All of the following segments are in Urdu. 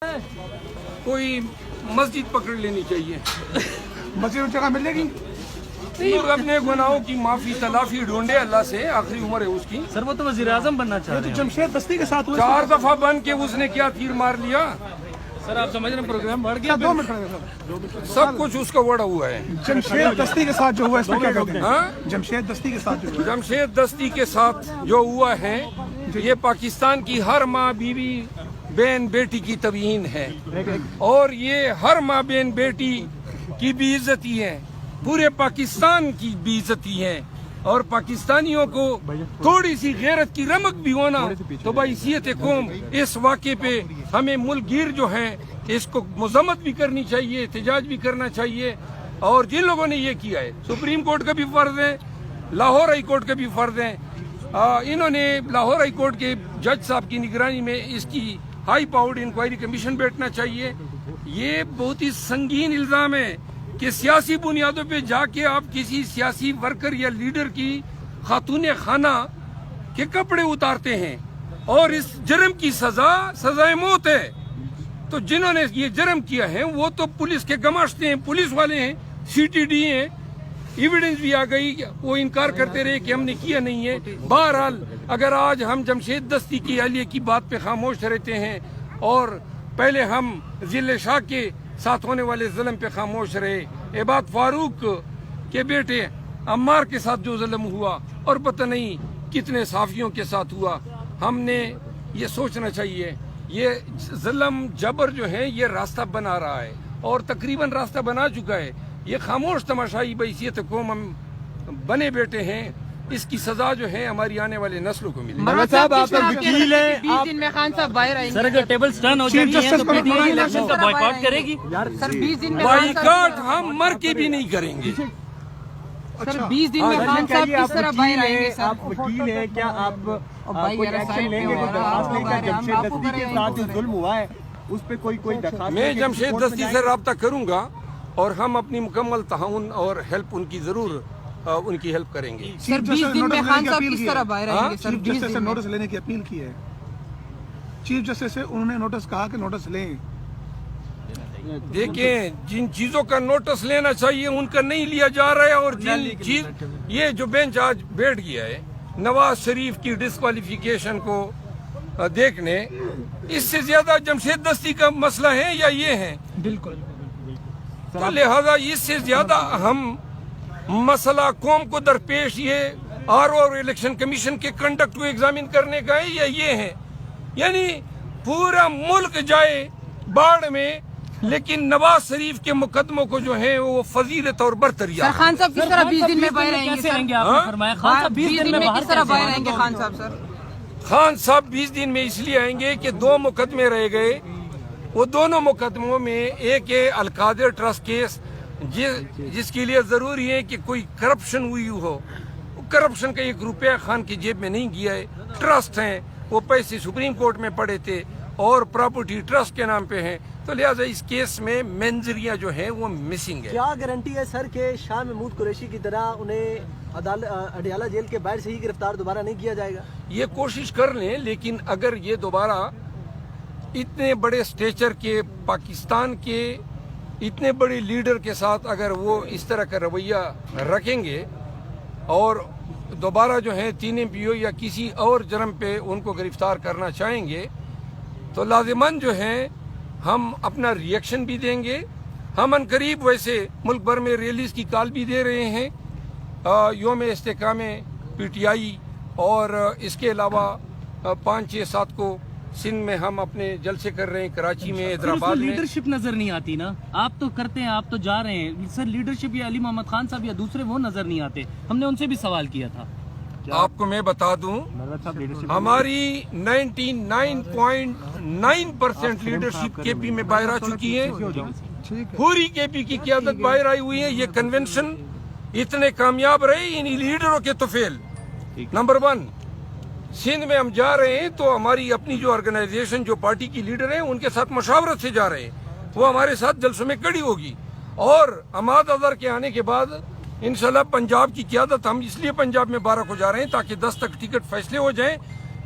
کوئی مسجد پکڑ لینی چاہیے، مسجد میں جگہ ملے گی نہیں اپنے گناہوں کی معافی تلافی ڈھونڈے اللہ سے، آخری عمر ہے اس کی۔ سر وہ تو وزیر اعظم بننا چاہ رہے ہیں، جمشید دستی کے ساتھ 4 دفعہ بن کے اس نے کیا تیر مار لیا۔ سر آپ سمجھ رہے ہیں پروگرام بڑھ گیا، 2 منٹ سب کچھ اس کا وڑا ہوا ہے۔ جمشید دستی کے ساتھ جو ہوا ہے اس میں کیا کہتے ہیں؟ جمشید دستی کے ساتھ جو ہوا جمشید دستی کے ساتھ جو ہوا ہے یہ پاکستان کی ہر ماں بیوی بہن بیٹی کی توہین ہے، اور یہ ہر ماں بہن بیٹی کی بے عزتی ہے، پورے پاکستان کی بے عزتی ہے، اور پاکستانیوں کو تھوڑی سی غیرت کی رمق بھی ہونا تو بحیثیت قوم اس واقعے پہ ہمیں ملک گیر جو ہیں اس کو مذمت بھی کرنی چاہیے، احتجاج بھی کرنا چاہیے۔ اور جن لوگوں نے یہ کیا ہے، سپریم کورٹ کا بھی فرض ہے، لاہور ہائی کورٹ کا بھی فرض ہے، انہوں نے لاہور ہائی کورٹ کے جج صاحب کی نگرانی میں اس کی ہائی پاورڈ انکوائری کمیشن بیٹھنا چاہیے۔ یہ بہت ہی سنگین الزام ہے کہ سیاسی بنیادوں پہ جا کے آپ کسی سیاسی ورکر یا لیڈر کی خاتون خانہ کے کپڑے اتارتے ہیں، اور اس جرم کی سزائے موت ہے۔ تو جنہوں نے یہ جرم کیا ہے وہ تو پولیس کے گماشتے ہیں، پولیس والے ہیں، سی ٹی ڈی ہیں، ایویڈنس بھی آ گئی، وہ انکار کرتے رہے کہ ہم نے کیا نہیں ہے۔ بہرحال اگر آج ہم جمشید دستی کی اہلیہ کی بات پہ خاموش رہتے ہیں، اور پہلے ہم ذل شاہ کے ساتھ ہونے والے ظلم پہ خاموش رہے، عباد فاروق کے بیٹے عمار کے ساتھ جو ظلم ہوا اور پتہ نہیں کتنے صحافیوں کے ساتھ ہوا، ہم نے یہ سوچنا چاہیے یہ ظلم جبر جو ہے یہ راستہ بنا رہا ہے، اور تقریباً راستہ بنا چکا ہے۔ یہ خاموش تماشائی بحیثیت قوم ہم بنے بیٹھے ہیں، اس کی سزا جو ہے ہماری آنے والے نسلوں کو ملے۔ مراد صاحب آپ وکیل ہیں، 20 دن میں خان صاحب باہر آئیں گے۔ سر اگر ٹیبل ٹرن ہو جائیں گے تو پی ٹی آئی الیکشن کا بائیکاٹ کرے گی؟ سر 20 دن میں خان صاحب بائیکاٹ ہم مر کے بھی نہیں کریں گے۔ سر 20 دن میں خان صاحب کس طرح باہر آئیں گے؟ سر آپ وکیل ہیں، کیا آپ کوئی ایکشن لیں گے؟ جو درخواست لیں گے جمشید دستی کے ساتھ جو ظلم ہوا ہے اس پہ کوئی درخواست؟ میں جمشید دستی سے رابطہ کروں گا، اور ہم اپنی مکمل تعاون اور ہیلپ ان کی ضرور ان کی ہیلپ کریں گے۔ سر 20 دن میں خان صاحب کس طرح باہر آئیں گے؟ سر چیف 20 جسٹس سے دن میں نوٹس لینے کی اپیل کی ہے، چیف جسٹس سے انہوں نے نوٹس کہا کہ نوٹس لیں۔ دیکھیں جن چیزوں کا نوٹس لینا چاہیے ان کا نہیں لیا جا رہا ہے، اور جن چیز یہ جو بینچ آج بیٹھ گیا ہے نواز شریف کی ڈسکوالیفیکیشن کو دیکھنے، اس سے زیادہ جمشید دستی کا مسئلہ ہے یا یہ ہے؟ بالکل۔ تو لہذا اس سے زیادہ اہم مسئلہ قوم کو درپیش یہ آر او اور الیکشن کمیشن کے کنڈکٹ کو ایگزامن کرنے کا ہے یا یہ ہے؟ یعنی پورا ملک جائے باڑ میں، لیکن نواز شریف کے مقدموں کو جو ہے وہ فضیلت اور برتری۔ سر خان صاحب کس طرح 20 دن میں باہر آئیں گے؟ کیسے آئیں گے؟ آپ نے فرمایا خان صاحب 20 دن میں کس طرح باہر آئیں گے خان صاحب؟ سر خان صاحب 20 دن میں اس لیے آئیں گے کہ 2 مقدمے رہ گئے، وہ دونوں مقدموں میں ایک ہے القادر ٹرسٹ کیس، جس کے لیے ضروری ہے کہ کوئی کرپشن ہوئی ہو، کرپشن کا 1 روپیہ خان کی جیب میں نہیں گیا ہے، ٹرسٹ ہیں، وہ پیسے سپریم کورٹ میں پڑے تھے اور پراپرٹی ٹرسٹ کے نام پہ ہیں، تو لہٰذا اس کیس میں منظریاں جو ہیں وہ مسنگ ہے۔ کیا گارنٹی ہے سر کہ شاہ محمود قریشی کی طرح انہیں اڈیالہ جیل کے باہر سے ہی گرفتار دوبارہ نہیں کیا جائے گا؟ یہ کوشش کر لیں، لیکن اگر یہ دوبارہ اتنے بڑے سٹیچر کے پاکستان کے اتنے بڑے لیڈر کے ساتھ اگر وہ اس طرح کا رویہ رکھیں گے اور دوبارہ جو ہے 3 MPO یا کسی اور جرم پہ ان کو گرفتار کرنا چاہیں گے تو لازماً جو ہے ہم اپنا ری ایکشن بھی دیں گے۔ ہم ان قریب ویسے ملک بھر میں ریلیز کی کال بھی دے رہے ہیں، یوم استحکام PTI، اور اس کے علاوہ 5، 6، 7 کو سندھ میں ہم اپنے جلسے کر رہے ہیں، کراچی میں، حیدرآباد میں۔ لیڈرشپ نظر نہیں آتی نا، آپ تو کرتے ہیں، آپ تو جا رہے ہیں سر، لیڈرشپ یا علی محمد خان صاحب یا دوسرے وہ نظر نہیں آتے، ہم نے ان سے بھی سوال کیا تھا۔ آپ کو میں بتا دوں ہماری 99.9% لیڈرشپ KP میں باہر آ چکی ہے، پوری KP کی قیادت باہر آئی ہوئی ہے۔ یہ کنونشن اتنے کامیاب رہے ان لیڈروں کے طفیل۔ نمبر 1 سندھ میں ہم جا رہے ہیں تو ہماری اپنی جو آرگنائزیشن جو پارٹی کی لیڈر ہیں ان کے ساتھ مشاورت سے جا رہے ہیں، وہ ہمارے ساتھ جلسوں میں کڑی ہوگی، اور عماد اظہر کے آنے کے بعد انشاءاللہ پنجاب کی قیادت ہم اس لیے پنجاب میں 12 کو جا رہے ہیں تاکہ 10 تک ٹکٹ فیصلے ہو جائیں،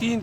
3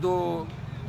2,